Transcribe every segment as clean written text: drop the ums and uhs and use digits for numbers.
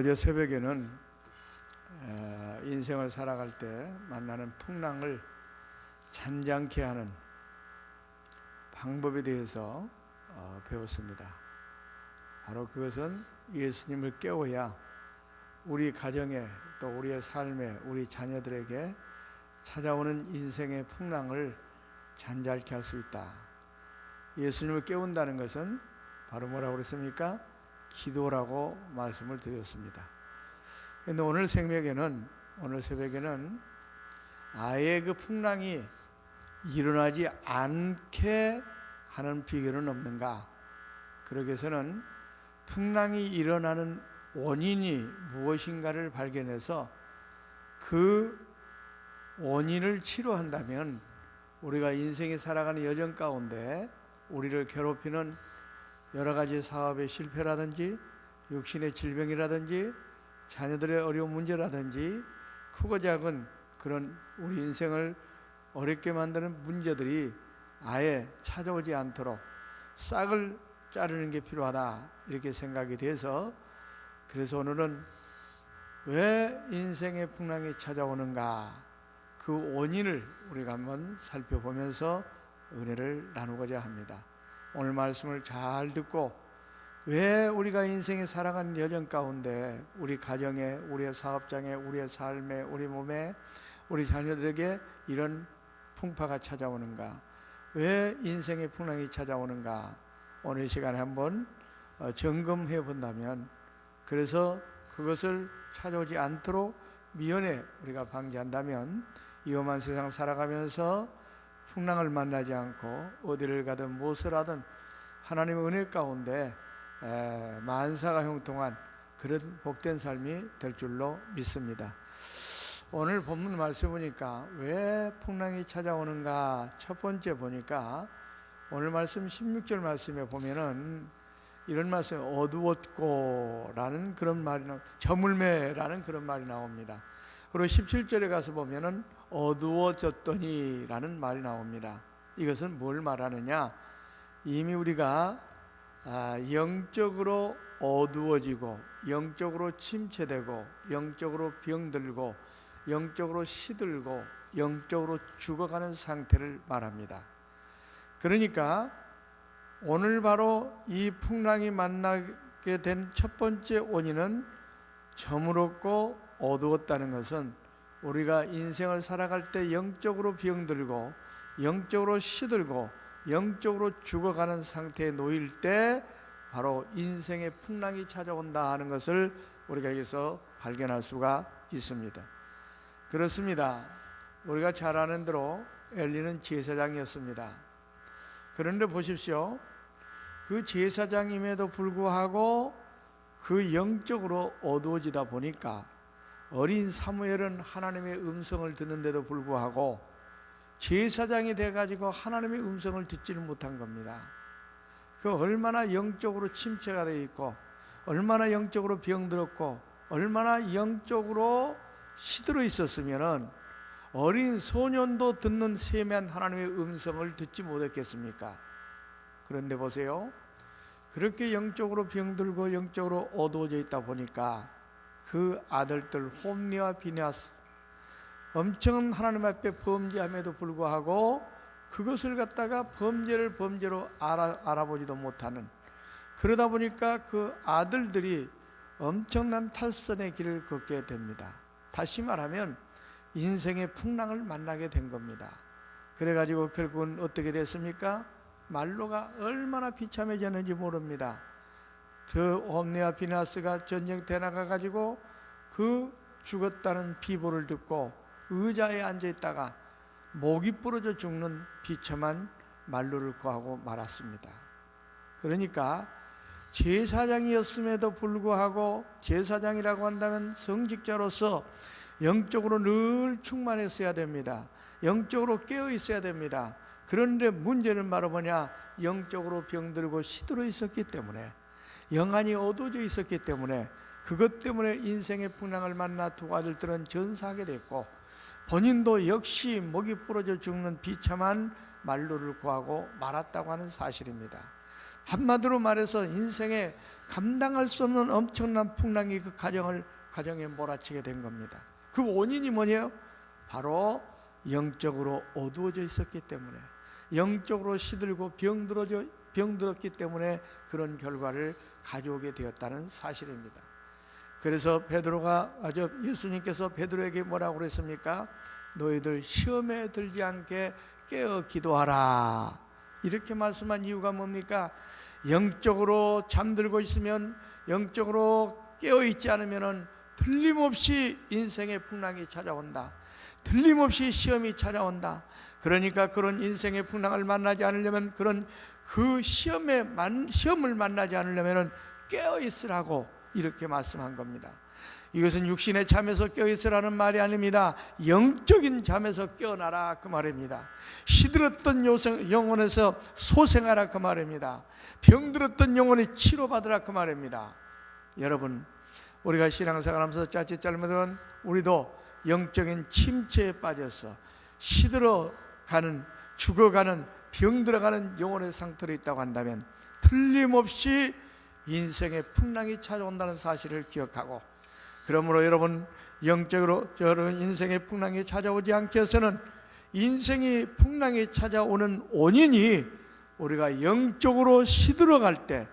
어제 새벽에는 인생을 살아갈 때 만나는 풍랑을 잔잔케 하는 방법에 대해서 배웠습니다. 바로 그것은 예수님을 깨워야 우리 가정에 또 우리의 삶에 우리 자녀들에게 찾아오는 인생의 풍랑을 잔잔케 할 수 있다. 예수님을 깨운다는 것은 바로 뭐라고 그랬습니까? 기도라고 말씀을 드렸습니다. 그런데 오늘 새벽에는 아예 그 풍랑이 일어나지 않게 하는 비결은 없는가? 그러기 위해서는 풍랑이 일어나는 원인이 무엇인가를 발견해서 그 원인을 치료한다면 우리가 인생이 살아가는 여정 가운데 우리를 괴롭히는 여러 가지 사업의 실패라든지 육신의 질병이라든지 자녀들의 어려운 문제라든지 크고 작은 그런 우리 인생을 어렵게 만드는 문제들이 아예 찾아오지 않도록 싹을 자르는 게 필요하다, 이렇게 생각이 돼서, 그래서 오늘은 왜 인생의 풍랑이 찾아오는가, 그 원인을 우리가 한번 살펴보면서 은혜를 나누고자 합니다. 오늘 말씀을 잘 듣고 왜 우리가 인생에 살아가는 여정 가운데 우리 가정에, 우리의 사업장에, 우리의 삶에, 우리 몸에, 우리 자녀들에게 이런 풍파가 찾아오는가, 왜 인생의 풍랑이 찾아오는가, 오늘 이 시간에 한번 점검해 본다면, 그래서 그것을 찾아오지 않도록 미연에 우리가 방지한다면 위험한 세상 살아가면서 풍랑을 만나지 않고 어디를 가든 무엇을 하든 하나님의 은혜 가운데 만사가 형통한 그런 복된 삶이 될 줄로 믿습니다. 오늘 본문 말씀 보니까 왜 풍랑이 찾아오는가, 첫 번째 보니까 오늘 말씀 16절 말씀에 보면은 이런 말씀, 어두웠고 라는 그런 말이 저물매라는 그런 말이 나옵니다. 그리고 17절에 가서 보면은 어두워졌더니 라는 말이 나옵니다. 이것은 뭘 말하느냐, 이미 우리가 영적으로 어두워지고 영적으로 침체되고 영적으로 병들고 영적으로 시들고 영적으로 죽어가는 상태를 말합니다. 그러니까 오늘 바로 이 풍랑이 만나게 된 첫 번째 원인은 저물었고 어두웠다는 것은 우리가 인생을 살아갈 때 영적으로 병들고 영적으로 시들고 영적으로 죽어가는 상태에 놓일 때 바로 인생의 풍랑이 찾아온다 하는 것을 우리가 여기서 발견할 수가 있습니다. 그렇습니다. 우리가 잘 아는 대로 엘리는 제사장이었습니다. 그런데 보십시오, 그 제사장임에도 불구하고 그 영적으로 어두워지다 보니까 어린 사무엘은 하나님의 음성을 듣는데도 불구하고 제사장이 돼가지고 하나님의 음성을 듣지는 못한 겁니다. 그 얼마나 영적으로 침체가 되어 있고 얼마나 영적으로 병들었고 얼마나 영적으로 시들어 있었으면은 어린 소년도 듣는 세미한 하나님의 음성을 듣지 못했겠습니까? 그런데 보세요, 그렇게 영적으로 병들고 영적으로 어두워져 있다 보니까 그 아들들 홈리와 비냐스, 엄청난 하나님 앞에 범죄함에도 불구하고 그것을 갖다가 범죄를 범죄로 알아보지도 못하는, 그러다 보니까 그 아들들이 엄청난 탈선의 길을 걷게 됩니다. 다시 말하면 인생의 풍랑을 만나게 된 겁니다. 그래가지고 결국은 어떻게 됐습니까? 말로가 얼마나 비참해졌는지 모릅니다. 그 홈리와 비냐스가 전쟁터에 나가가지고 그 죽었다는 비보를 듣고 의자에 앉아있다가 목이 부러져 죽는 비참한 말로를 구하고 말았습니다. 그러니까 제사장이었음에도 불구하고, 제사장이라고 한다면 성직자로서 영적으로 늘 충만했어야 됩니다. 영적으로 깨어 있어야 됩니다. 그런데 문제는 바로 뭐냐, 영적으로 병들고 시들어 있었기 때문에, 영안이 어두워져 있었기 때문에, 그것 때문에 인생의 풍랑을 만나 두 아들들은 전사하게 됐고 본인도 역시 목이 부러져 죽는 비참한 말로를 구하고 말았다고 하는 사실입니다. 한마디로 말해서 인생에 감당할 수 없는 엄청난 풍랑이 그 가정에 몰아치게 된 겁니다. 그 원인이 뭐냐요? 바로 영적으로 어두워져 있었기 때문에, 영적으로 시들고 병들었기 때문에 그런 결과를 가져오게 되었다는 사실입니다. 그래서 예수님께서 베드로에게 뭐라고 그랬습니까? 너희들 시험에 들지 않게 깨어 기도하라, 이렇게 말씀한 이유가 뭡니까? 영적으로 잠들고 있으면, 영적으로 깨어있지 않으면 틀림없이 인생의 풍랑이 찾아온다, 틀림없이 시험이 찾아온다. 그러니까 그런 인생의 풍랑을 만나지 않으려면, 그 시험을 만나지 않으려면 깨어있으라고 이렇게 말씀한 겁니다. 이것은 육신의 잠에서 깨어있으라는 말이 아닙니다. 영적인 잠에서 깨어나라, 그 말입니다. 시들었던 영혼에서 소생하라, 그 말입니다. 병들었던 영혼이 치료받으라, 그 말입니다. 여러분, 우리가 신앙생활하면서 자칫 잘못하면 우리도 영적인 침체에 빠져서 시들어가는, 죽어가는, 병들어가는 영혼의 상태로 있다고 한다면 틀림없이 인생의 풍랑이 찾아온다는 사실을 기억하고, 그러므로 여러분, 영적으로 여러분 인생의 풍랑이 찾아오지 않게 해서는, 인생이 풍랑이 찾아오는 원인이 우리가 영적으로 시들어갈 때,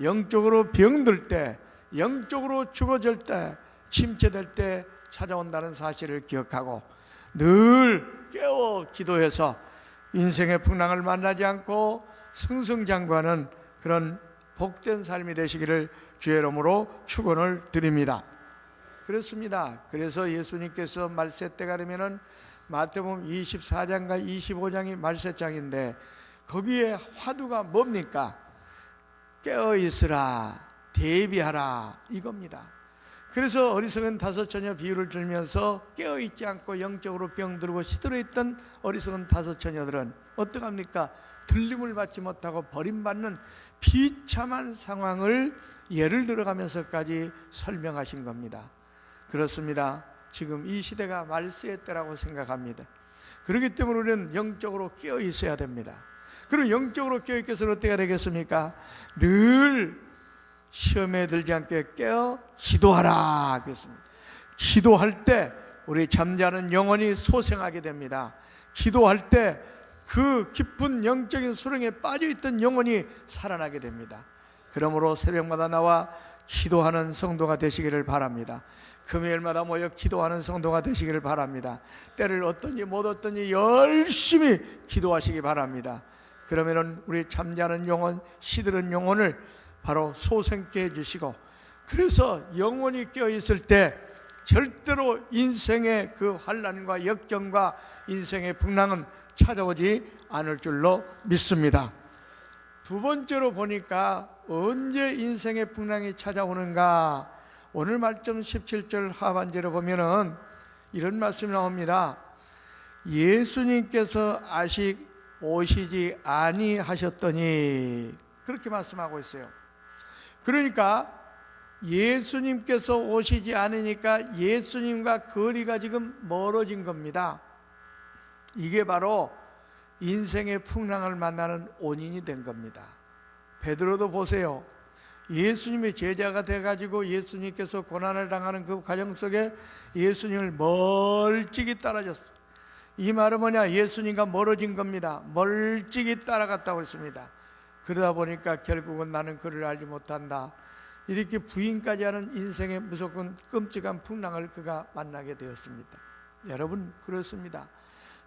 영적으로 병들 때, 영적으로 죽어질 때, 침체될 때 찾아온다는 사실을 기억하고 늘 깨어 기도해서 인생의 풍랑을 만나지 않고 승승장구하는 그런 복된 삶이 되시기를 주의 이름으로 축원을 드립니다. 그렇습니다. 그래서 예수님께서 말세 때가 되면은 마태복음 24장과 25장이 말세장인데, 거기에 화두가 뭡니까? 깨어 있으라, 대비하라, 이겁니다. 그래서 어리석은 다섯 처녀 비유를 들면서 깨어있지 않고 영적으로 병들고 시들어있던 어리석은 다섯 처녀들은 어떡합니까? 들림을 받지 못하고 버림받는 비참한 상황을 예를 들어가면서까지 설명하신 겁니다. 그렇습니다. 지금 이 시대가 말세의 때라고 생각합니다. 그렇기 때문에 우리는 영적으로 깨어 있어야 됩니다. 그리고 영적으로 깨어 있게 해서는 어떻게 되겠습니까? 늘 시험에 들지 않게 깨어 기도하라 그랬습니다. 기도할 때 우리 잠자는 영혼이 소생하게 됩니다. 기도할 때 그 깊은 영적인 수렁에 빠져있던 영혼이 살아나게 됩니다. 그러므로 새벽마다 나와 기도하는 성도가 되시기를 바랍니다. 금요일마다 모여 기도하는 성도가 되시기를 바랍니다. 때를 얻든지 못 얻든지 열심히 기도하시기 바랍니다. 그러면은 우리 잠자는 영혼, 시들은 영혼을 바로 소생케 해주시고, 그래서 영혼이 깨어있을 때 절대로 인생의 그 환난과 역경과 인생의 풍랑은 찾아오지 않을 줄로 믿습니다. 두 번째로 보니까 언제 인생의 풍랑이 찾아오는가? 오늘 말씀 17절 하반절에 보면은 이런 말씀이 나옵니다. 예수님께서 아직 오시지 아니하셨더니, 그렇게 말씀하고 있어요. 그러니까 예수님께서 오시지 않으니까 예수님과 거리가 지금 멀어진 겁니다. 이게 바로 인생의 풍랑을 만나는 원인이 된 겁니다. 베드로도 보세요. 예수님의 제자가 돼가지고 예수님께서 고난을 당하는 그 과정 속에 예수님을 멀찍이 따라졌어요. 이 말은 뭐냐? 예수님과 멀어진 겁니다. 멀찍이 따라갔다고 했습니다. 그러다 보니까 결국은 나는 그를 알지 못한다, 이렇게 부인까지 하는 인생의 무조건 끔찍한 풍랑을 그가 만나게 되었습니다. 여러분, 그렇습니다.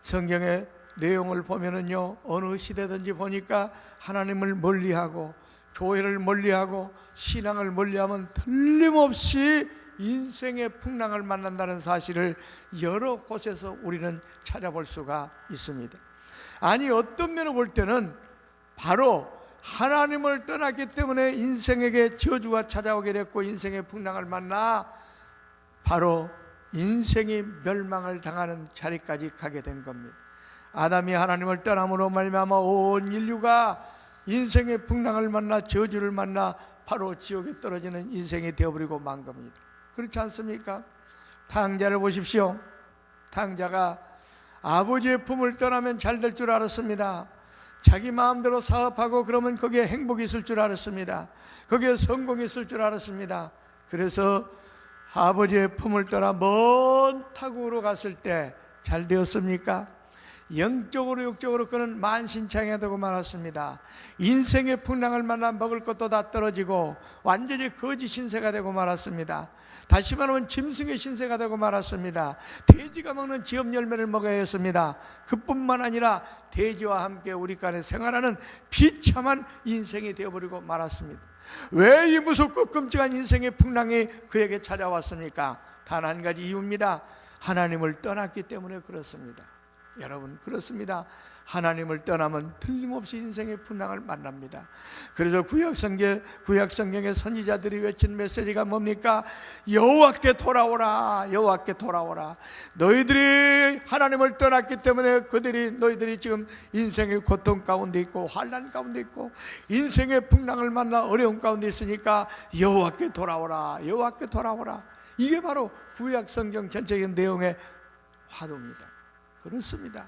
성경의 내용을 보면은요, 어느 시대든지 보니까 하나님을 멀리하고 교회를 멀리하고 신앙을 멀리하면 틀림없이 인생의 풍랑을 만난다는 사실을 여러 곳에서 우리는 찾아볼 수가 있습니다. 아니, 어떤 면을 볼 때는 바로 하나님을 떠났기 때문에 인생에게 저주가 찾아오게 됐고, 인생의 풍랑을 만나 바로 인생이 멸망을 당하는 자리까지 가게 된 겁니다. 아담이 하나님을 떠남으로 말미암아 온 인류가 인생의 풍랑을 만나 저주를 만나 바로 지옥에 떨어지는 인생이 되어버리고 만 겁니다. 그렇지 않습니까? 탕자를 보십시오. 탕자가 아버지의 품을 떠나면 잘 될 줄 알았습니다. 자기 마음대로 사업하고 그러면 거기에 행복이 있을 줄 알았습니다. 거기에 성공이 있을 줄 알았습니다. 그래서 아버지의 품을 떠나 먼 타국으로 갔을 때 잘 되었습니까? 영적으로 육적으로 그는 만신창이되고 말았습니다. 인생의 풍랑을 만나 먹을 것도 다 떨어지고 완전히 거지 신세가 되고 말았습니다. 다시 말하면 짐승의 신세가 되고 말았습니다. 돼지가 먹는 지엽 열매를 먹어야 했습니다. 그뿐만 아니라 돼지와 함께 우리 간에 생활하는 비참한 인생이 되어버리고 말았습니다. 왜 이 무섭고 끔찍한 인생의 풍랑이 그에게 찾아왔습니까? 단 한 가지 이유입니다. 하나님을 떠났기 때문에 그렇습니다. 여러분, 그렇습니다. 하나님을 떠나면 틀림없이 인생의 풍랑을 만납니다. 그래서 구약성경의 선지자들이 외친 메시지가 뭡니까? 여호와께 돌아오라, 여호와께 돌아오라. 너희들이 하나님을 떠났기 때문에 너희들이 지금 인생의 고통 가운데 있고 환난 가운데 있고 인생의 풍랑을 만나 어려움 가운데 있으니까 여호와께 돌아오라, 여호와께 돌아오라. 이게 바로 구약성경 전체적인 내용의 화두입니다. 그렇습니다.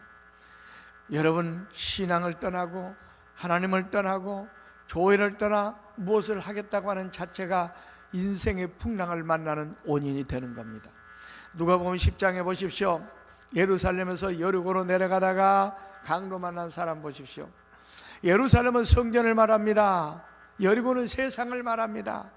여러분, 신앙을 떠나고 하나님을 떠나고 교회를 떠나 무엇을 하겠다고 하는 자체가 인생의 풍랑을 만나는 원인이 되는 겁니다. 누가복음 10장에 보십시오. 예루살렘에서 여리고로 내려가다가 강도 만난 사람 보십시오. 예루살렘은 성전을 말합니다. 여리고는 세상을 말합니다.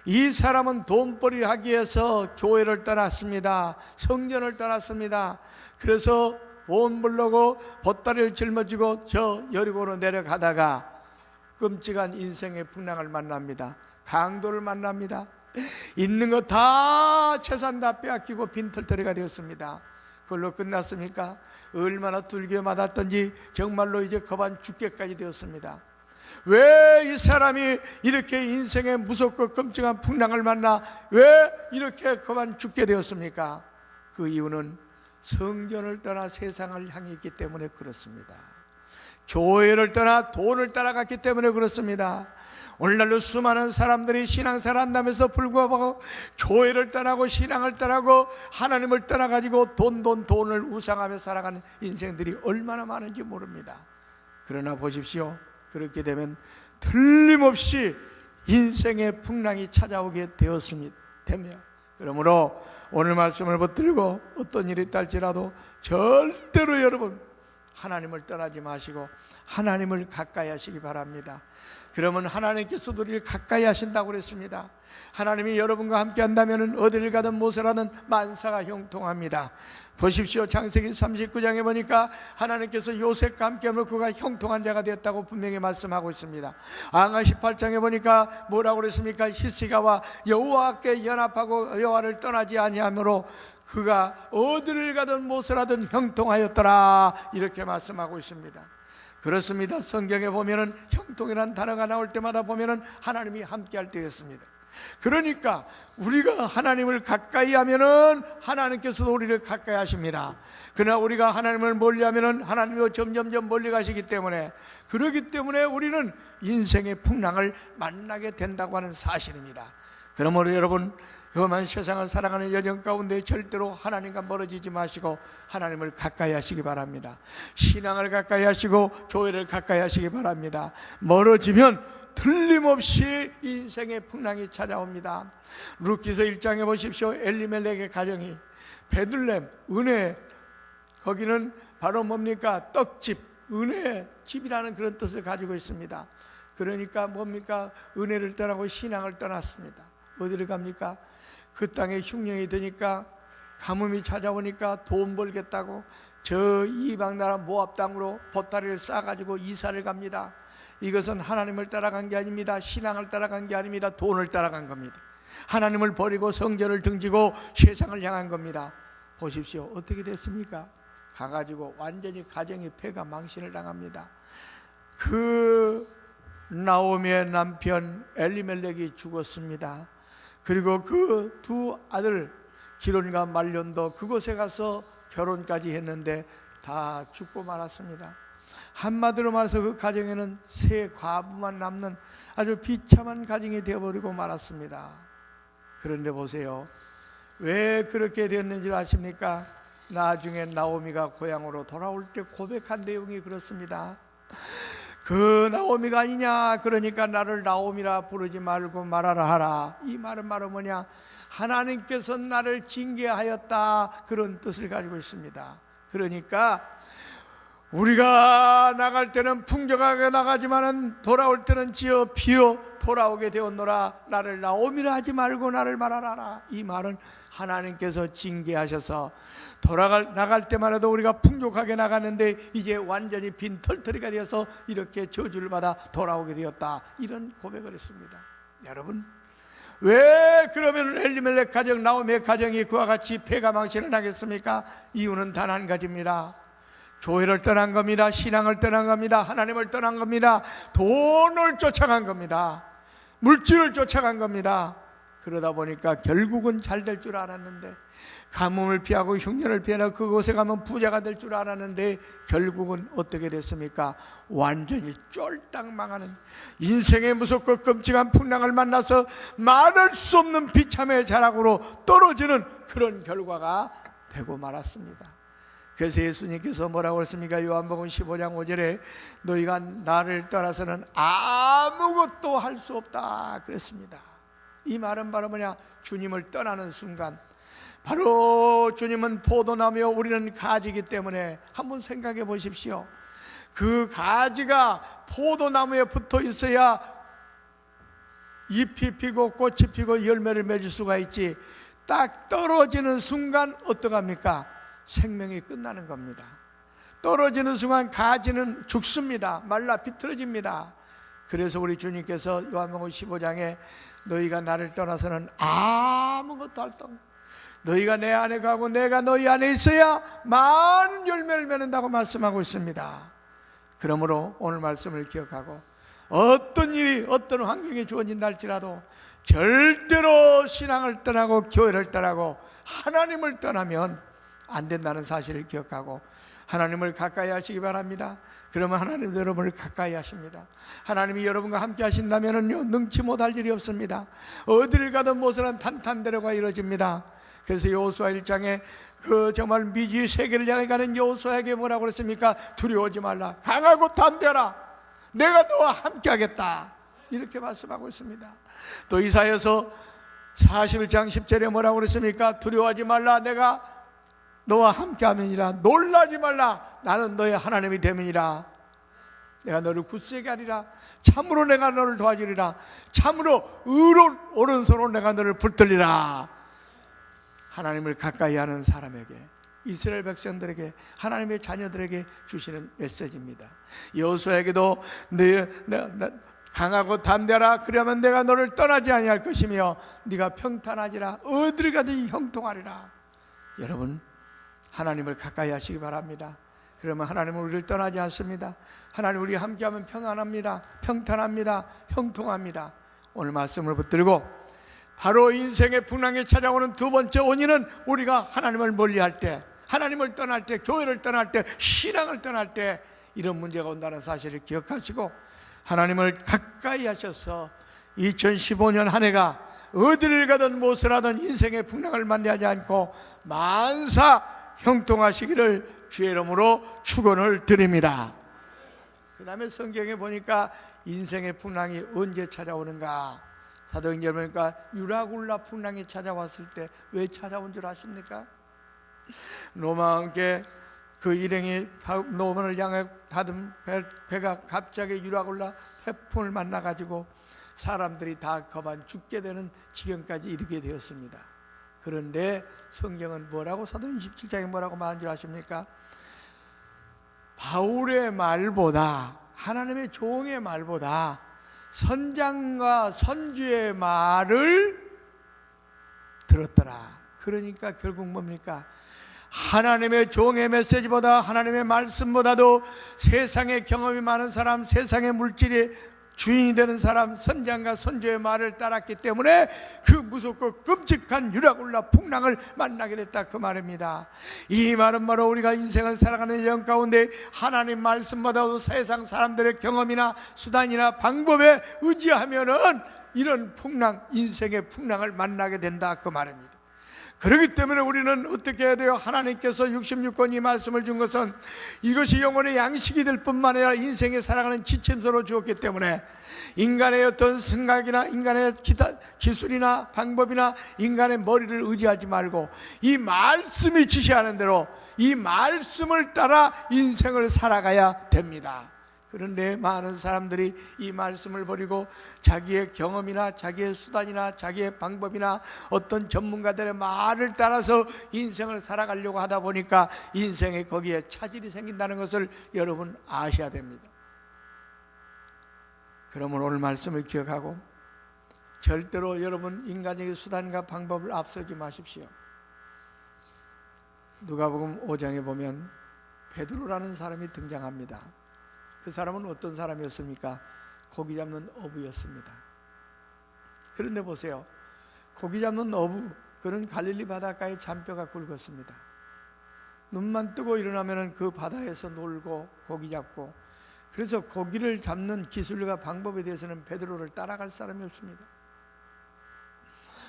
이 사람은 돈벌이를 하기 위해서 교회를 떠났습니다. 성전을 떠났습니다. 그래서 돈 벌려고 보따리를 짊어지고 저 여리고로 내려가다가 끔찍한 인생의 풍랑을 만납니다. 강도를 만납니다. 있는 거 다 재산 다 빼앗기고 빈털터리가 되었습니다. 그걸로 끝났습니까? 얼마나 두들겨 맞았던지 정말로 이제 거반 죽게까지 되었습니다. 왜 이 사람이 이렇게 인생의 무섭고 끔찍한 풍랑을 만나 왜 이렇게 거반 죽게 되었습니까? 그 이유는 성전을 떠나 세상을 향해 있기 때문에 그렇습니다. 교회를 떠나 돈을 따라갔기 때문에 그렇습니다. 오늘날로 수많은 사람들이 신앙생활 한다면서 불구하고 교회를 떠나고 신앙을 떠나고 하나님을 떠나가지고 돈을 우상하며 살아가는 인생들이 얼마나 많은지 모릅니다. 그러나 보십시오. 그렇게 되면 틀림없이 인생의 풍랑이 찾아오게 되었습니다. 그러므로 오늘 말씀을 붙들고 어떤 일이 있달지라도 절대로 여러분 하나님을 떠나지 마시고 하나님을 가까이 하시기 바랍니다. 그러면 하나님께서도 우리를 가까이 하신다고 그랬습니다. 하나님이 여러분과 함께 한다면 어디를 가든 무엇을 하든 만사가 형통합니다. 보십시오. 창세기 39장에 보니까 하나님께서 요셉과 함께 하면 그가 형통한 자가 되었다고 분명히 말씀하고 있습니다. 앙하 18장에 보니까 뭐라고 그랬습니까? 히스기야와 여호와께 연합하고 여호와를 떠나지 아니하므로 그가 어디를 가든 무엇을 하든 형통하였더라, 이렇게 말씀하고 있습니다. 그렇습니다. 성경에 보면은 형통이라는 단어가 나올 때마다 보면은 하나님이 함께할 때였습니다. 그러니까 우리가 하나님을 가까이 하면은 하나님께서도 우리를 가까이 하십니다. 그러나 우리가 하나님을 멀리 하면은 하나님이 점점점 멀리 가시기 때문에, 그러기 때문에 우리는 인생의 풍랑을 만나게 된다고 하는 사실입니다. 그러므로 여러분, 험한 세상을 살아가는 여정 가운데 절대로 하나님과 멀어지지 마시고 하나님을 가까이 하시기 바랍니다. 신앙을 가까이 하시고 교회를 가까이 하시기 바랍니다. 멀어지면 틀림없이 인생의 풍랑이 찾아옵니다. 룻기서 1장에 보십시오. 엘리멜렉의 가정이 베들레헴 은혜, 거기는 바로 뭡니까? 떡집, 은혜 집이라는 그런 뜻을 가지고 있습니다. 그러니까 뭡니까? 은혜를 떠나고 신앙을 떠났습니다. 어디를 갑니까? 그 땅에 흉년이 드니까, 가뭄이 찾아오니까 돈 벌겠다고 저 이방 나라 모압 땅으로 보따리를 싸가지고 이사를 갑니다. 이것은 하나님을 따라간 게 아닙니다. 신앙을 따라간 게 아닙니다. 돈을 따라간 겁니다. 하나님을 버리고 성전을 등지고 세상을 향한 겁니다. 보십시오. 어떻게 됐습니까? 가가지고 완전히 가정이 폐가 망신을 당합니다. 그 나오미의 남편 엘리멜렉이 죽었습니다. 그리고 그 두 아들 기론과 말론도 그곳에 가서 결혼까지 했는데 다 죽고 말았습니다. 한마디로 말해서 그 가정에는 세 과부만 남는 아주 비참한 가정이 되어버리고 말았습니다. 그런데 보세요. 왜 그렇게 됐는지 아십니까? 나중에 나오미가 고향으로 돌아올 때 고백한 내용이 그렇습니다. 그 나오미가 아니냐. 그러니까 나를 나오미라 부르지 말고 말하라 하라. 이 말은 바로 뭐냐, 하나님께서 나를 징계하였다, 그런 뜻을 가지고 있습니다. 그러니까 우리가 나갈 때는 풍족하게 나가지만은 돌아올 때는 지어 비어 돌아오게 되었노라. 나를 나오미라 하지 말고 나를 말하라. 이 말은 하나님께서 징계하셔서 나갈 때만 해도 우리가 풍족하게 나갔는데 이제 완전히 빈털터리가 되어서 이렇게 저주를 받아 돌아오게 되었다, 이런 고백을 했습니다. 여러분, 왜 그러면 엘리멜렉 가정, 나오미의 가정이 그와 같이 패가망신을 하겠습니까? 이유는 단 한 가지입니다. 교회를 떠난 겁니다. 신앙을 떠난 겁니다. 하나님을 떠난 겁니다. 돈을 쫓아간 겁니다. 물질을 쫓아간 겁니다. 그러다 보니까 결국은 잘 될 줄 알았는데, 가뭄을 피하고 흉년을 피하고 그곳에 가면 부자가 될 줄 알았는데 결국은 어떻게 됐습니까? 완전히 쫄딱 망하는, 인생의 무섭고 끔찍한 풍랑을 만나서 말할 수 없는 비참의 자락으로 떨어지는 그런 결과가 되고 말았습니다. 그래서 예수님께서 뭐라고 했습니까? 요한복음 15장 5절에 너희가 나를 떠나서는 아무것도 할 수 없다 그랬습니다. 이 말은 바로 뭐냐, 주님을 떠나는 순간, 바로 주님은 포도나무요 우리는 가지이기 때문에 한번 생각해 보십시오. 그 가지가 포도나무에 붙어 있어야 잎이 피고 꽃이 피고 열매를 맺을 수가 있지, 딱 떨어지는 순간 어떡합니까? 생명이 끝나는 겁니다. 떨어지는 순간 가지는 죽습니다. 말라 비틀어집니다. 그래서 우리 주님께서 요한복음 15장에 너희가 나를 떠나서는 아무것도 할 수 없다, 너희가 내 안에 가고 내가 너희 안에 있어야 많은 열매를 맺는다고 말씀하고 있습니다. 그러므로 오늘 말씀을 기억하고 어떤 일이 어떤 환경이 주어진다 할지라도 절대로 신앙을 떠나고 교회를 떠나고 하나님을 떠나면 안 된다는 사실을 기억하고 하나님을 가까이 하시기 바랍니다. 그러면 하나님도 여러분을 가까이 하십니다. 하나님이 여러분과 함께 하신다면요 능치 못할 일이 없습니다. 어디를 가든 모세는 탄탄대로가 이루어집니다. 그래서 여호수아 1장에 그 정말 미지 세계를 향해 가는 여호수아에게 뭐라고 그랬습니까? 두려워하지 말라, 강하고 담대하라, 내가 너와 함께 하겠다, 이렇게 말씀하고 있습니다. 또 이사야서 41장 10절에 뭐라고 그랬습니까? 두려워하지 말라, 내가 너와 함께 함이니라, 놀라지 말라, 나는 너의 하나님이 됨이니라, 내가 너를 굳세게 하리라, 참으로 내가 너를 도와주리라, 참으로 의로운 오른손으로 내가 너를 붙들리라. 하나님을 가까이 하는 사람에게, 이스라엘 백성들에게, 하나님의 자녀들에게 주시는 메시지입니다. 여호수아에게도 강하고 담대하라, 그러면 내가 너를 떠나지 아니할 것이며 네가 평탄하지라, 어디를 가든지 형통하리라. 여러분, 하나님을 가까이 하시기 바랍니다. 그러면 하나님은 우리를 떠나지 않습니다. 하나님 우리와 함께하면 평안합니다. 평탄합니다. 형통합니다. 오늘 말씀을 붙들고 바로 인생의 풍랑이 찾아오는 두 번째 원인은 우리가 하나님을 멀리할 때, 하나님을 떠날 때, 교회를 떠날 때, 신앙을 떠날 때 이런 문제가 온다는 사실을 기억하시고 하나님을 가까이 하셔서 2015년 한 해가 어디를 가든 무엇을 하든 인생의 풍랑을 만나지 않고 만사 형통하시기를 주의 이름으로 축원을 드립니다. 그 다음에 성경에 보니까 인생의 풍랑이 언제 찾아오는가? 사도행전에 보니까 유라굴라 풍랑이 찾아왔을 때 왜 찾아온 줄 아십니까? 로마와 함께 그 일행이 노만을 향해 가던 배가 갑자기 유라굴라 태풍을 만나가지고 사람들이 다 거반 죽게 되는 지경까지 이르게 되었습니다. 그런데 성경은 뭐라고, 사도행전 17장에 뭐라고 말한 줄 아십니까? 바울의 말보다, 하나님의 종의 말보다 선장과 선주의 말을 들었더라. 그러니까 결국 뭡니까? 하나님의 종의 메시지보다, 하나님의 말씀보다도 세상의 경험이 많은 사람, 세상의 물질이 주인이 되는 사람, 선장과 선조의 말을 따랐기 때문에 그 무섭고 끔찍한 유라굴라 풍랑을 만나게 됐다, 그 말입니다. 이 말은 바로 우리가 인생을 살아가는 영 가운데 하나님 말씀보다도 세상 사람들의 경험이나 수단이나 방법에 의지하면은 이런 풍랑, 인생의 풍랑을 만나게 된다, 그 말입니다. 그렇기 때문에 우리는 어떻게 해야 돼요? 하나님께서 66권 이 말씀을 준 것은 이것이 영혼의 양식이 될 뿐만 아니라 인생에 살아가는 지침서로 주었기 때문에 인간의 어떤 생각이나 인간의 기술이나 방법이나 인간의 머리를 의지하지 말고 이 말씀이 지시하는 대로 이 말씀을 따라 인생을 살아가야 됩니다. 그런데 많은 사람들이 이 말씀을 버리고 자기의 경험이나 자기의 수단이나 자기의 방법이나 어떤 전문가들의 말을 따라서 인생을 살아가려고 하다 보니까 인생에 거기에 차질이 생긴다는 것을 여러분 아셔야 됩니다. 그러면 오늘 말씀을 기억하고 절대로 여러분 인간적인 수단과 방법을 앞서지 마십시오. 누가복음 5장에 보면 베드로라는 사람이 등장합니다. 그 사람은 어떤 사람이었습니까? 고기 잡는 어부였습니다. 그런데 보세요, 고기 잡는 어부, 그는 갈릴리 바닷가에 잔뼈가 굵었습니다. 눈만 뜨고 일어나면 그 바다에서 놀고 고기 잡고, 그래서 고기를 잡는 기술과 방법에 대해서는 베드로를 따라갈 사람이 없습니다.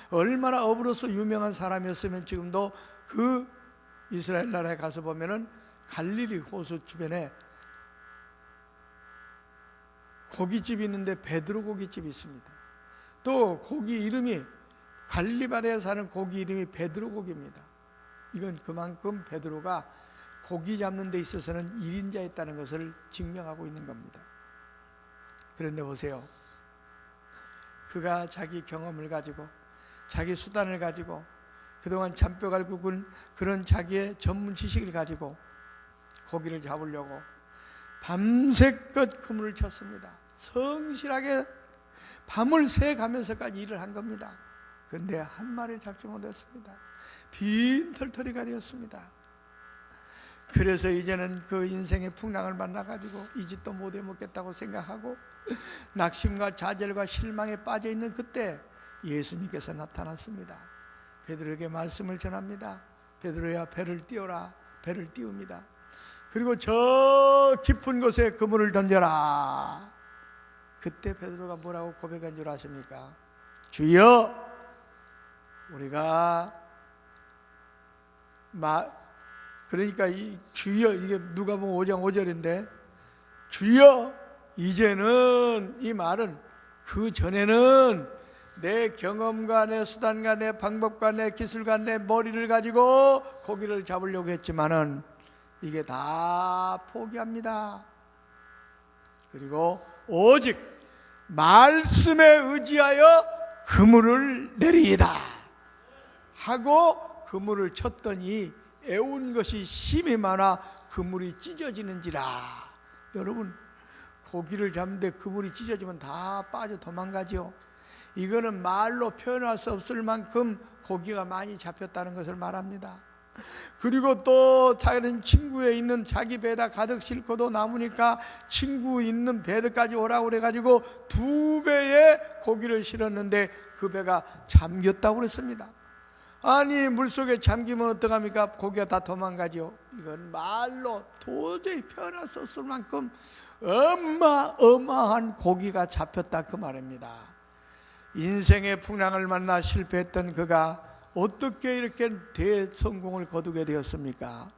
얼마나 어부로서 유명한 사람이었으면 지금도 그 이스라엘 나라에 가서 보면은 갈릴리 호수 주변에 고깃집이 있는데 베드로 고깃집이 있습니다. 또 고기 이름이 갈릴리 바다에 사는 고기 이름이 베드로 고기입니다. 이건 그만큼 베드로가 고기 잡는 데 있어서는 1인자였다는 것을 증명하고 있는 겁니다. 그런데 보세요, 그가 자기 경험을 가지고 자기 수단을 가지고 그동안 잔뼈가 굵은 그런 자기의 전문 지식을 가지고 고기를 잡으려고 밤새껏 그물을 쳤습니다. 성실하게 밤을 새가면서까지 일을 한 겁니다. 그런데 한 마리를 잡지 못했습니다. 빈털터리가 되었습니다. 그래서 이제는 그 인생의 풍랑을 만나가지고 이 짓도 못 해먹겠다고 생각하고 낙심과 좌절과 실망에 빠져있는 그때 예수님께서 나타났습니다. 베드로에게 말씀을 전합니다. 베드로야, 배를 띄워라. 배를 띄웁니다. 그리고 저 깊은 곳에 그물을 던져라. 그때 베드로가 뭐라고 고백한 줄 아십니까? 주여, 우리가 그러니까 이 주여, 이게 누가복음 5장 5절인데 주여, 이제는, 이 말은 그 전에는 내 경험과 내 수단과 내 방법과 내 기술과 내 머리를 가지고 고기를 잡으려고 했지만은 이게 다 포기합니다. 그리고 오직 말씀에 의지하여 그물을 내리이다 하고 그물을 쳤더니 애운 것이 심히 많아 그물이 찢어지는지라. 여러분, 고기를 잡는데 그물이 찢어지면 다 빠져 도망가죠. 이거는 말로 표현할 수 없을 만큼 고기가 많이 잡혔다는 것을 말합니다. 그리고 또 다른 친구에 있는 자기 배에다 가득 싣고도 남으니까 친구 있는 배들까지 오라고 그래가지고 2배의 고기를 실었는데 그 배가 잠겼다고 그랬습니다. 아니, 물속에 잠기면 어떡합니까? 고기가 다 도망가죠. 이건 말로 도저히 표현할 수 없을 만큼 어마어마한 고기가 잡혔다, 그 말입니다. 인생의 풍랑을 만나 실패했던 그가 어떻게 이렇게 대성공을 거두게 되었습니까?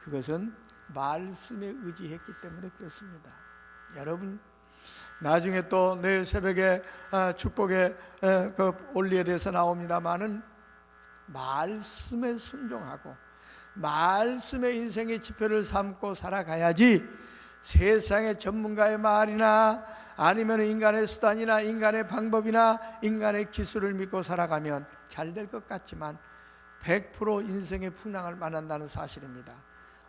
그것은 말씀에 의지했기 때문에 그렇습니다. 여러분, 나중에 또 내일 새벽에 축복의 그 올리에 대해서 나옵니다마는 말씀에 순종하고 말씀의 인생의 지표를 삼고 살아가야지 세상의 전문가의 말이나 아니면 인간의 수단이나 인간의 방법이나 인간의 기술을 믿고 살아가면 잘 될 것 같지만 100% 인생의 풍랑을 만난다는 사실입니다.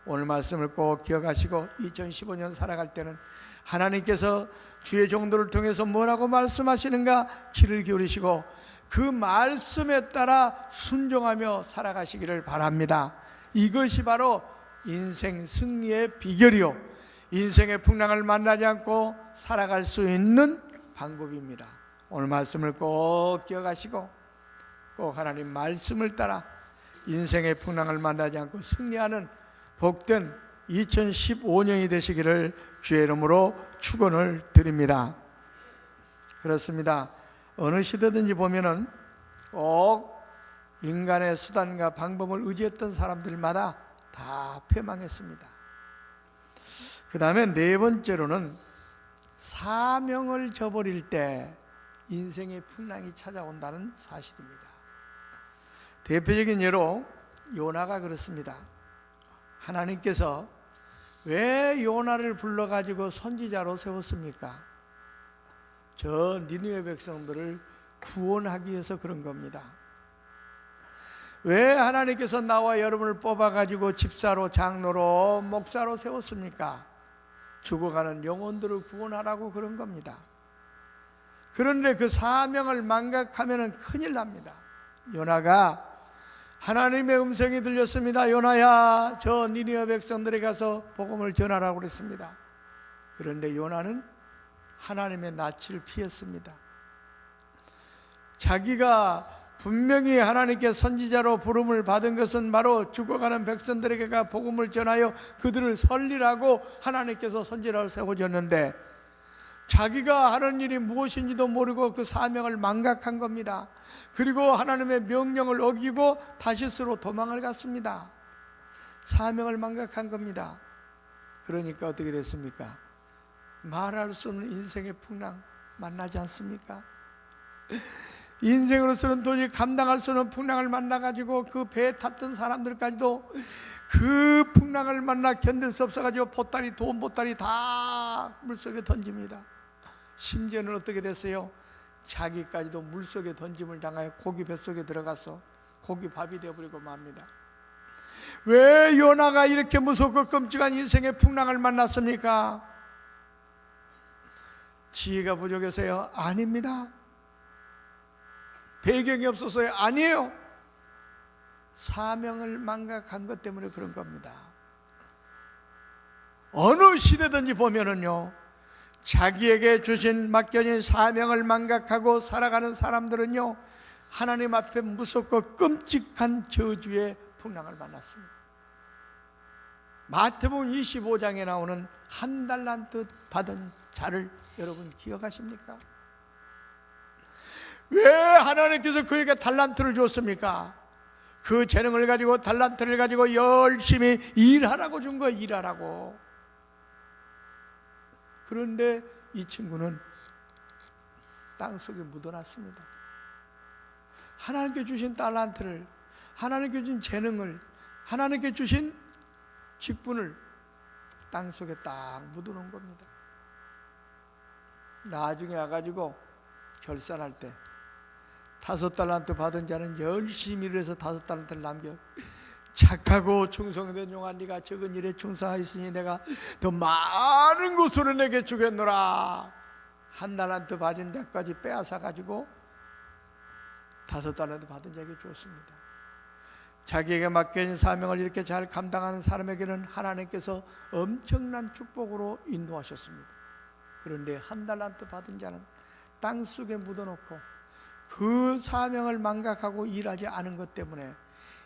오늘 말씀을 꼭 기억하시고 2015년 살아갈 때는 하나님께서 주의 종도를 통해서 뭐라고 말씀하시는가 귀를 기울이시고 그 말씀에 따라 순종하며 살아가시기를 바랍니다. 이것이 바로 인생 승리의 비결이요, 인생의 풍랑을 만나지 않고 살아갈 수 있는 방법입니다. 오늘 말씀을 꼭 기억하시고 꼭 하나님 말씀을 따라 인생의 풍랑을 만나지 않고 승리하는 복된 2015년이 되시기를 주의 이름으로 축원을 드립니다. 그렇습니다. 어느 시대든지 보면은 꼭 인간의 수단과 방법을 의지했던 사람들마다 다 패망했습니다. 그 다음에 네 번째로는 사명을 저버릴 때 인생의 풍랑이 찾아온다는 사실입니다. 대표적인 예로 요나가 그렇습니다. 하나님께서 왜 요나를 불러가지고 선지자로 세웠습니까? 저 니느웨 백성들을 구원하기 위해서 그런 겁니다. 왜 하나님께서 나와 여러분을 뽑아가지고 집사로, 장로로, 목사로 세웠습니까? 죽어가는 영혼들을 구원하라고 그런 겁니다. 그런데 그 사명을 망각하면 큰일 납니다. 요나가 하나님의 음성이 들렸습니다. 요나야, 저 니느웨 백성들에 가서 복음을 전하라고 그랬습니다. 그런데 요나는 하나님의 낯을 피했습니다. 자기가 분명히 하나님께 선지자로 부름을 받은 것은 바로 죽어가는 백성들에게 복음을 전하여 그들을 설리라고 하나님께서 선지자를 세워줬는데 자기가 하는 일이 무엇인지도 모르고 그 사명을 망각한 겁니다. 그리고 하나님의 명령을 어기고 다시스로 도망을 갔습니다. 사명을 망각한 겁니다. 그러니까 어떻게 됐습니까? 말할 수 없는 인생의 풍랑 만나지 않습니까? 인생으로서는 도저히 감당할 수 없는 풍랑을 만나가지고 그 배에 탔던 사람들까지도 그 풍랑을 만나 견딜 수 없어가지고 보따리, 돈 보따리 다 물속에 던집니다. 심지어는 어떻게 됐어요? 자기까지도 물속에 던짐을 당하여 고기 뱃속에 들어가서 고기 밥이 되어버리고 맙니다. 왜 요나가 이렇게 무섭고 끔찍한 인생의 풍랑을 만났습니까? 지혜가 부족해서요? 아닙니다. 배경이 없어서요? 아니에요. 사명을 망각한 것 때문에 그런 겁니다. 어느 시대든지 보면은요, 자기에게 주신 맡겨진 사명을 망각하고 살아가는 사람들은요, 하나님 앞에 무섭고 끔찍한 저주의 풍랑을 만났습니다. 마태복음 25장에 나오는 한 달란트 받은 자를 여러분 기억하십니까? 왜 하나님께서 그에게 달란트를 줬습니까? 그 재능을 가지고, 달란트를 가지고 열심히 일하라고 준 거예요. 일하라고. 그런데 이 친구는 땅속에 묻어놨습니다. 하나님께 주신 달란트를, 하나님께 주신 재능을, 하나님께 주신 직분을 땅속에 딱 묻어놓은 겁니다. 나중에 와가지고 결산할 때 5달란트 받은 자는 열심히 일해서 5달란트를 남겨, 착하고 충성된 용아, 네가 적은 일에 충성하였으니 내가 더 많은 것으로 내게 주겠노라. 1달란트 받은 자까지 빼앗아 가지고 5달란트 받은 자에게 주었습니다. 자기에게 맡겨진 사명을 이렇게 잘 감당하는 사람에게는 하나님께서 엄청난 축복으로 인도하셨습니다. 그런데 1달란트 받은 자는 땅속에 묻어놓고 그 사명을 망각하고 일하지 않은 것 때문에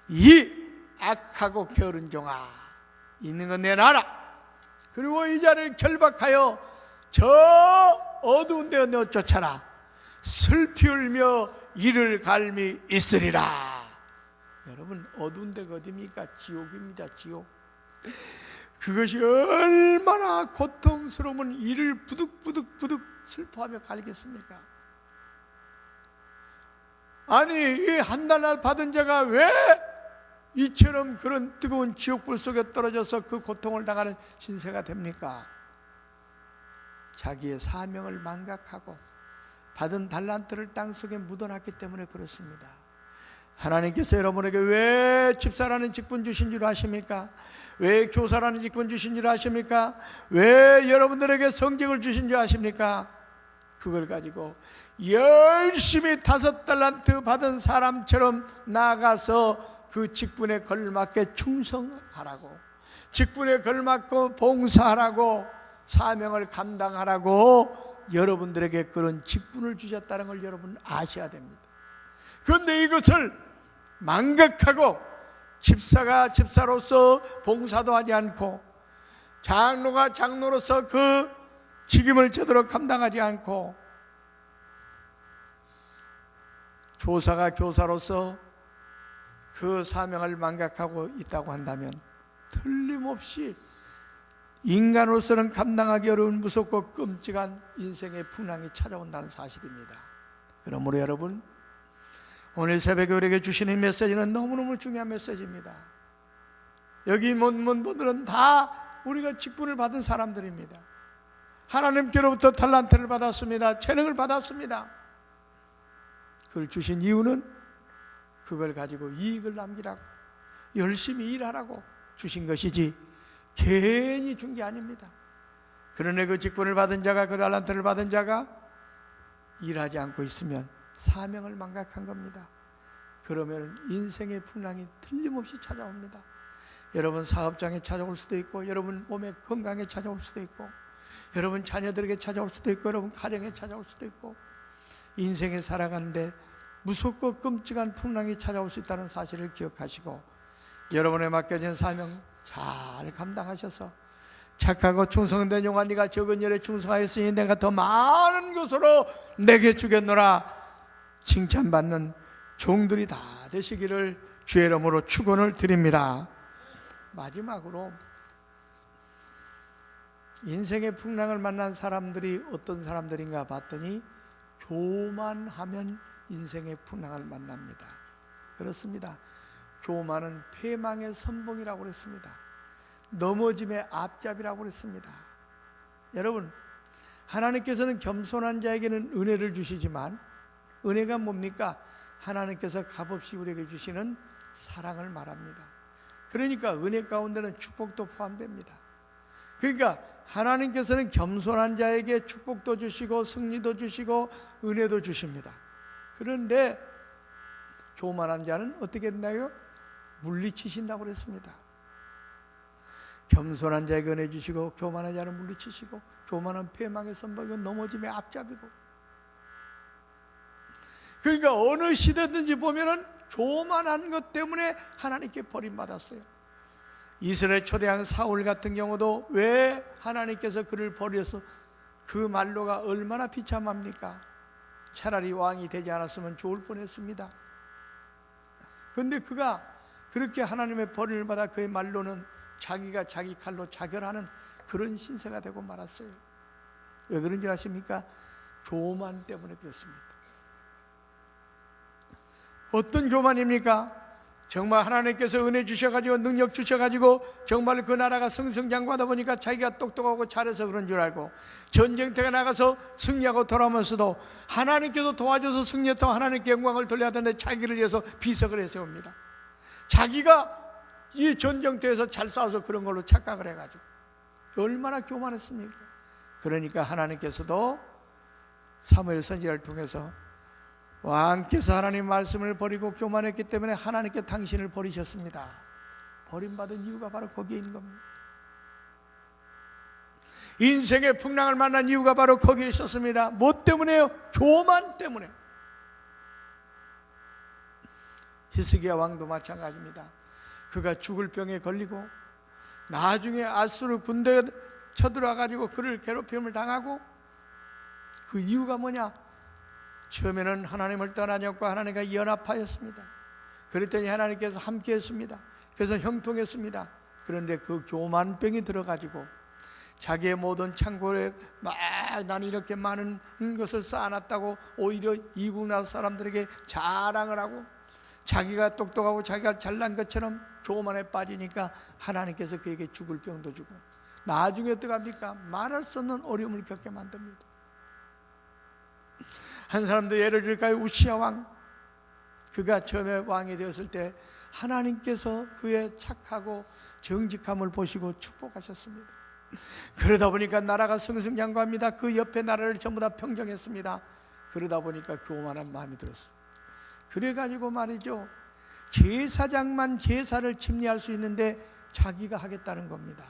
이 악하고 게으른 종아, 있는 건 내놔라. 그리고 이 자를 결박하여 저 어두운 데 너 쫓아라. 슬피 울며 이를 갈미 있으리라. 여러분, 어두운 데가 어디입니까? 지옥입니다. 지옥. 그것이 얼마나 고통스러우면 이를 부득부득 슬퍼하며 갈겠습니까? 아니, 이 1달러 받은 자가 왜 이처럼 그런 뜨거운 지옥불 속에 떨어져서 그 고통을 당하는 신세가 됩니까? 자기의 사명을 망각하고 받은 달란트를 땅속에 묻어놨기 때문에 그렇습니다. 하나님께서 여러분에게 왜 집사라는 직분 주신 줄 아십니까? 왜 교사라는 직분 주신 줄 아십니까? 왜 여러분들에게 성직을 주신 줄 아십니까? 그걸 가지고 열심히 5달란트 받은 사람처럼 나가서 그 직분에 걸맞게 충성하라고, 직분에 걸맞고 봉사하라고, 사명을 감당하라고 여러분들에게 그런 직분을 주셨다는 걸 여러분 아셔야 됩니다. 그런데 이것을 망각하고 집사가 집사로서 봉사도 하지 않고, 장로가 장로로서 그 직임을 제대로 감당하지 않고, 교사가 교사로서 그 사명을 망각하고 있다고 한다면 틀림없이 인간으로서는 감당하기 어려운 무섭고 끔찍한 인생의 풍랑이 찾아온다는 사실입니다. 그러므로 여러분, 오늘 새벽에 우리에게 주시는 메시지는 너무너무 중요한 메시지입니다. 여기 온 분들은 다 우리가 직분을 받은 사람들입니다. 하나님께로부터 달란트를 받았습니다. 재능을 받았습니다. 그걸 주신 이유는 그걸 가지고 이익을 남기라고, 열심히 일하라고 주신 것이지 괜히 준 게 아닙니다. 그러나 그 직분을 받은 자가, 그 달란트를 받은 자가 일하지 않고 있으면 사명을 망각한 겁니다. 그러면 인생의 풍랑이 틀림없이 찾아옵니다. 여러분 사업장에 찾아올 수도 있고, 여러분 몸의 건강에 찾아올 수도 있고, 여러분 자녀들에게 찾아올 수도 있고, 여러분 가정에 찾아올 수도 있고, 인생에 살아가는데 무섭고 끔찍한 풍랑이 찾아올 수 있다는 사실을 기억하시고, 여러분의 맡겨진 사명 잘 감당하셔서 착하고 충성된 용아, 네가 적은 일에 충성하였으니 내가 더 많은 것으로 내게 주겠노라 칭찬받는 종들이 다 되시기를 주의 이름으로 축원을 드립니다. 마지막으로 인생의 풍랑을 만난 사람들이 어떤 사람들인가 봤더니 교만하면 인생의 풍랑을 만납니다. 그렇습니다. 교만은 패망의 선봉이라고 그랬습니다. 넘어짐의 앞잡이라고 그랬습니다. 여러분, 하나님께서는 겸손한 자에게는 은혜를 주시지만, 은혜가 뭡니까? 하나님께서 값없이 우리에게 주시는 사랑을 말합니다. 그러니까 은혜 가운데는 축복도 포함됩니다. 그러니까 하나님께서는 겸손한 자에게 축복도 주시고 승리도 주시고 은혜도 주십니다. 그런데 교만한 자는 어떻게 된다고요? 물리치신다고 그랬습니다. 겸손한 자에게 은혜 주시고 교만한 자는 물리치시고, 교만은 패망의 선봉이고 넘어짐의 앞잡이고. 그러니까 어느 시대든지 보면은 교만한 것 때문에 하나님께 버림받았어요. 이스라엘 초대왕 사울 같은 경우도 왜 하나님께서 그를 버려서, 그 말로가 얼마나 비참합니까? 차라리 왕이 되지 않았으면 좋을 뻔했습니다. 그런데 그가 그렇게 하나님의 버림을 받아 그의 말로는 자기가 자기 칼로 자결하는 그런 신세가 되고 말았어요. 왜 그런 줄 아십니까? 교만 때문에 그렇습니다. 어떤 교만입니까? 정말 하나님께서 은혜 주셔가지고 능력 주셔가지고 정말 그 나라가 승승장구하다 보니까 자기가 똑똑하고 잘해서 그런 줄 알고, 전쟁터에 나가서 승리하고 돌아오면서도 하나님께서 도와줘서 승리했다고 하나님께 영광을 돌려야 되는데 자기를 위해서 비석을 내세웁니다. 자기가 이 전쟁터에서 잘 싸워서 그런 걸로 착각을 해가지고 얼마나 교만했습니까? 그러니까 하나님께서도 사무엘 선지자를 통해서 왕께서 하나님 말씀을 버리고 교만했기 때문에 하나님께 당신을 버리셨습니다. 버림받은 이유가 바로 거기에 있는 겁니다. 인생의 풍랑을 만난 이유가 바로 거기에 있었습니다. 뭐 때문에요? 교만 때문에. 히스기야 왕도 마찬가지입니다. 그가 죽을 병에 걸리고 나중에 아수르 군대가 쳐들어와 가지고 그를 괴롭힘을 당하고, 그 이유가 뭐냐? 처음에는 하나님을 떠나냐고 하나님과 연합하였습니다. 그랬더니 하나님께서 함께 했습니다. 그래서 형통했습니다. 그런데 그 교만병이 들어가지고 자기의 모든 창고에 막 나는 이렇게 많은 것을 쌓아놨다고 오히려 이국 나라 사람들에게 자랑을 하고, 자기가 똑똑하고 자기가 잘난 것처럼 교만에 빠지니까 하나님께서 그에게 죽을 병도 주고, 나중에 어떻게 합니까? 말할 수 없는 어려움을 겪게 만듭니다. 한 사람도 예를 들까요? 우시야 왕. 그가 처음에 왕이 되었을 때 하나님께서 그의 착하고 정직함을 보시고 축복하셨습니다. 그러다 보니까 나라가 승승장구합니다. 그 옆에 나라를 전부 다 평정했습니다. 그러다 보니까 교만한 마음이 들었어요. 그래가지고 말이죠, 제사장만 제사를 침례할 수 있는데 자기가 하겠다는 겁니다.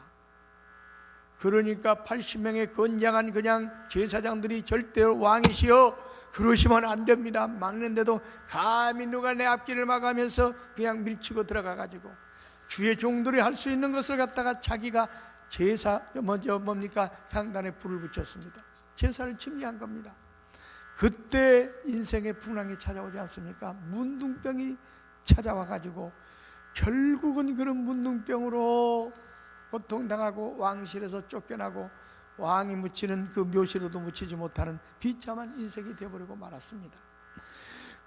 그러니까 80명의 건장한 그냥 제사장들이 절대로 왕이시여 그러시면 안 됩니다. 막는데도 감히 누가 내 앞길을 막으면서 그냥 밀치고 들어가가지고 주의 종들이 할 수 있는 것을 갖다가 자기가 제사 뭡니까? 향단에 불을 붙였습니다. 제사를 침례한 겁니다. 그때 인생의 풍랑이 찾아오지 않습니까? 문둥병이 찾아와 가지고 결국은 그런 문둥병으로 고통당하고 왕실에서 쫓겨나고 왕이 묻히는 그 묘실에도 묻히지 못하는 비참한 인생이 되어버리고 말았습니다.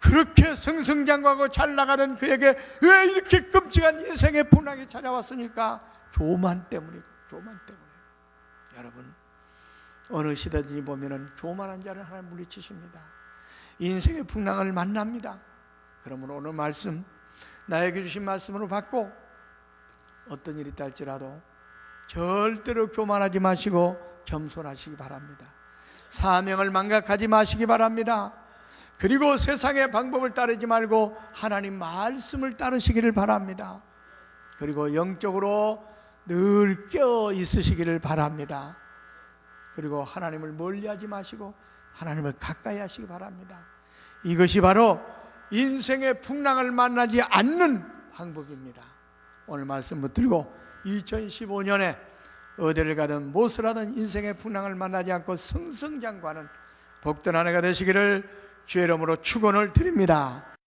그렇게 승승장구하고 잘 나가던 그에게 왜 이렇게 끔찍한 인생의 풍랑이 찾아왔습니까? 교만 때문이고, 교만 때문에. 여러분, 어느 시대든지 보면은 교만한 자를 하나님 물리치십니다. 인생의 풍랑을 만납니다. 그러므로 오늘 말씀, 나에게 주신 말씀으로 받고 어떤 일이 있다 할지라도 절대로 교만하지 마시고 겸손하시기 바랍니다. 사명을 망각하지 마시기 바랍니다. 그리고 세상의 방법을 따르지 말고 하나님 말씀을 따르시기를 바랍니다. 그리고 영적으로 늘 깨어 있으시기를 바랍니다. 그리고 하나님을 멀리하지 마시고 하나님을 가까이 하시기 바랍니다. 이것이 바로 인생의 풍랑을 만나지 않는 방법입니다. 오늘 말씀 붙들고 2015년에 어디를 가든 무엇을 하든 인생의 풍랑을 만나지 않고 승승장구하는 복된 한 해가 되시기를 주의 이름으로 축원을 드립니다.